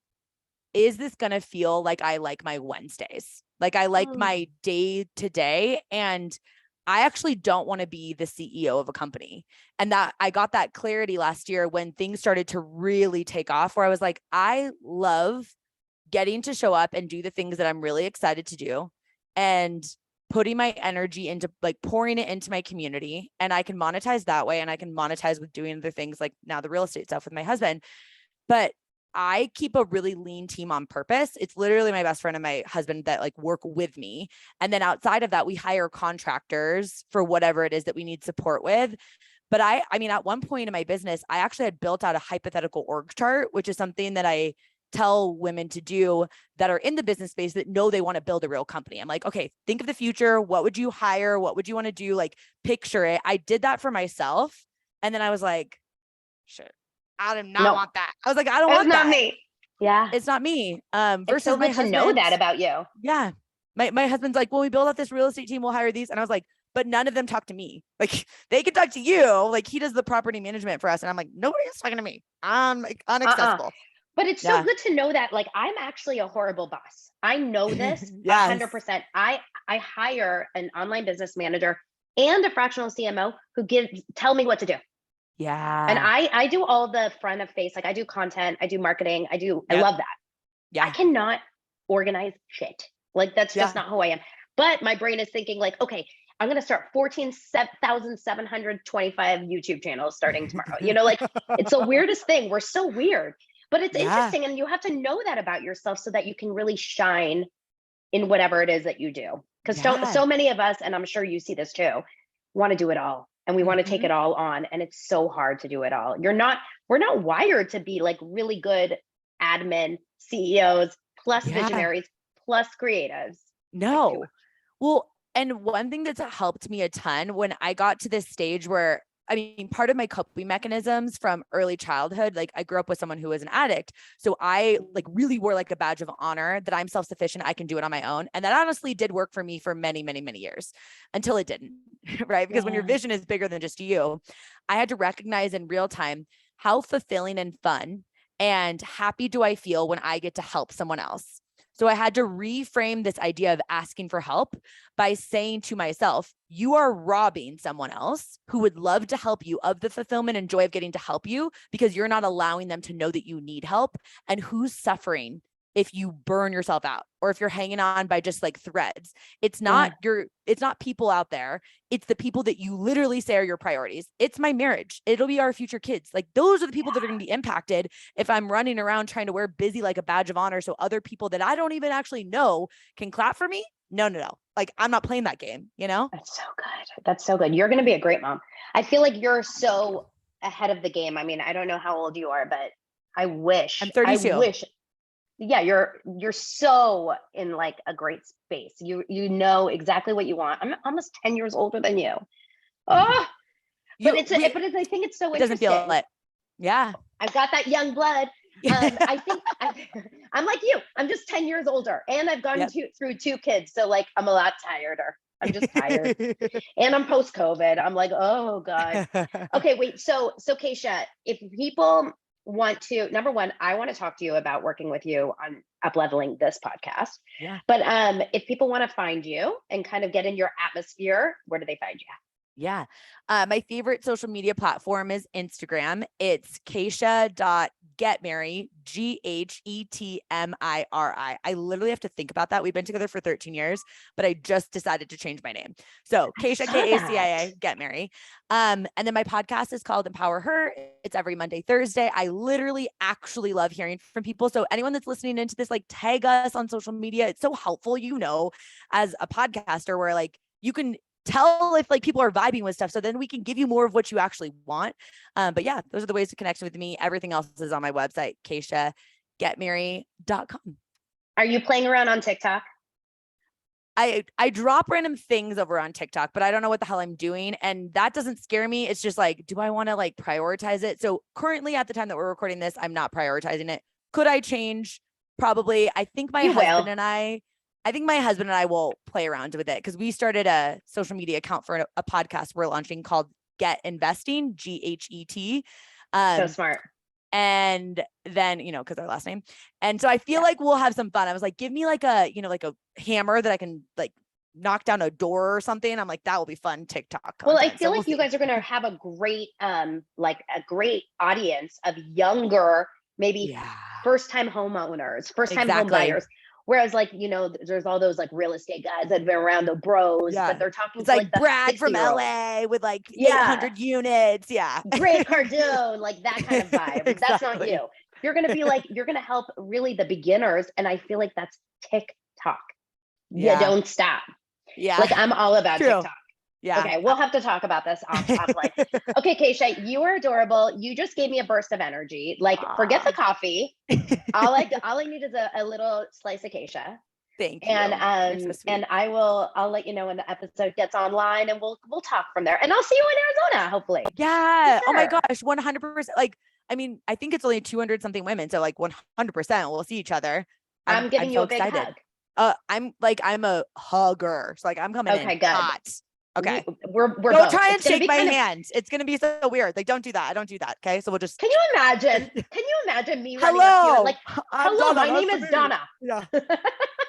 is this going to feel like I like my Wednesdays? Like I like my day to day. And I actually don't want to be the CEO of a company. And that I got that clarity last year when things started to really take off, where I was like, I love getting to show up and do the things that I'm really excited to do and putting my energy into like pouring it into my community. And I can monetize that way. And I can monetize with doing other things like now the real estate stuff with my husband. But I keep a really lean team on purpose. It's literally my best friend and my husband that like work with me. And then outside of that, we hire contractors for whatever it is that we need support with. But I mean, at one point in my business, I actually had built out a hypothetical org chart, which is something that I tell women to do that are in the business space that know they want to build a real company. I'm like, okay, think of the future. What would you hire? What would you want to do? Like picture it. I did that for myself. And then I was like, shit, I did not want that. I was like, I don't want that. It's not me. Yeah. It's not me. Versus it's so good to know that about you. Yeah. My husband's like, when we build out this real estate team, we'll hire these. And I was like, but none of them talk to me. Like they can talk to you. Like he does the property management for us. And I'm like, nobody is talking to me. I'm like unaccessible. But it's so good to know that, like, I'm actually a horrible boss. I know this 100%. I hire an online business manager and a fractional CMO who tell me what to do. Yeah. And I do all the front of face, like I do content, I do marketing, I love that. Yeah. I cannot organize shit. Like that's just not who I am. But my brain is thinking like, okay, I'm going to start 14,725 YouTube channels starting tomorrow. You know, like it's the weirdest thing. We're so weird. But it's interesting, and you have to know that about yourself so that you can really shine in whatever it is that you do. Because so many of us, and I'm sure you see this too, want to do it all, and we want to take it all on, and it's so hard to do it all. We're not wired to be like really good admin CEOs plus visionaries plus creatives. No. Well, and one thing that's helped me a ton when I got to this stage where, I mean, part of my coping mechanisms from early childhood, like I grew up with someone who was an addict. So I like really wore like a badge of honor that I'm self-sufficient. I can do it on my own. And that honestly did work for me for many, many, many years until it didn't, right? Because when your vision is bigger than just you, I had to recognize in real time how fulfilling and fun and happy do I feel when I get to help someone else. So I had to reframe this idea of asking for help by saying to myself, you are robbing someone else who would love to help you of the fulfillment and joy of getting to help you because you're not allowing them to know that you need help. And who's suffering if you burn yourself out or if you're hanging on by just like threads? It's not it's not people out there. It's the people that you literally say are your priorities. It's my marriage. It'll be our future kids. Like those are the people that are going to be impacted if I'm running around trying to wear busy like a badge of honor so other people that I don't even actually know can clap for me. No. Like I'm not playing that game, you know? That's so good. That's so good. You're going to be a great mom. I feel like you're so ahead of the game. I mean, I don't know how old you are, but I wish. I'm 32. Yeah, you're so in like a great space. You know exactly what you want. I'm almost 10 years older than you. Oh, but I think it's so interesting. It doesn't feel like, I've got that young blood. I think I'm like you. I'm just 10 years older, and I've gone through 2 kids, so like I'm a lot tireder. I'm just tired, and I'm post-COVID. I'm like, oh god. Okay, wait. So Kacia, if people want to, number one, I want to talk to you about working with you on up-leveling this podcast. Yeah. But if people want to find you and kind of get in your atmosphere, where do they find you? Yeah. My favorite social media platform is Instagram. It's Kacia.Ghetmiri. Ghetmiri, Ghetmiri. I literally have to think about that. We've been together for 13 years, but I just decided to change my name. So Kacia, Kacia Ghetmiri. And then my podcast is called Empower Her. It's every Monday, Thursday. I literally actually love hearing from people. So anyone that's listening into this, like, tag us on social media. It's so helpful, as a podcaster, where like you can tell if like people are vibing with stuff. So then we can give you more of what you actually want. But yeah, those are the ways to connect with me. Everything else is on my website, KaciaGhetmiri.com. Are you playing around on TikTok? I drop random things over on TikTok, but I don't know what the hell I'm doing. And that doesn't scare me. It's just like, do I want to like prioritize it? So currently at the time that we're recording this, I'm not prioritizing it. Could I change? Probably. I think my husband and I will play around with it, because we started a social media account for a podcast we're launching called Get Investing, GHET. So smart. And then, because our last name. And so I feel like we'll have some fun. I was like, give me like a hammer that I can like knock down a door or something. I'm like, that will be fun TikTok content. Well, I feel like you guys are going to have a great, great audience of younger, maybe first-time homeowners, first-time home buyers. Whereas like, there's all those like real estate guys that have been around, the bros, but they're talking to like Brad from LA with like 800 units. Yeah. Grant Cardone, like that kind of vibe. Exactly. That's not you. You're going to be like, you're going to help really the beginners. And I feel like that's TikTok. Yeah. Don't stop. Yeah. Like I'm all about TikTok. Yeah. Okay. We'll have to talk about this offline. Okay, Kacia, you are adorable. You just gave me a burst of energy. Like, forget the coffee. All I need is a little slice of Kacia. Thank you. And and I'll let you know when the episode gets online, and we'll talk from there. And I'll see you in Arizona, hopefully. Yeah. Sure. Oh my gosh, 100%. Like, I mean, I think it's only 200 something women, so like 100% we'll see each other. I'm giving you a big hug. I'm a hugger. So like I'm coming in hot. Okay. We're don't both. Try and shake my hand. It's gonna be so weird. Like, don't do that. I don't do that. Okay. So we'll just. Can you imagine me running up here? Like, hello, my name is Donna. Yeah.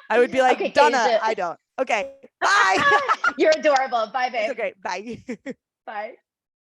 I would be like, Donna, Kacia. I don't. Okay. Bye. You're adorable. Bye, babe. Okay. Bye. Bye.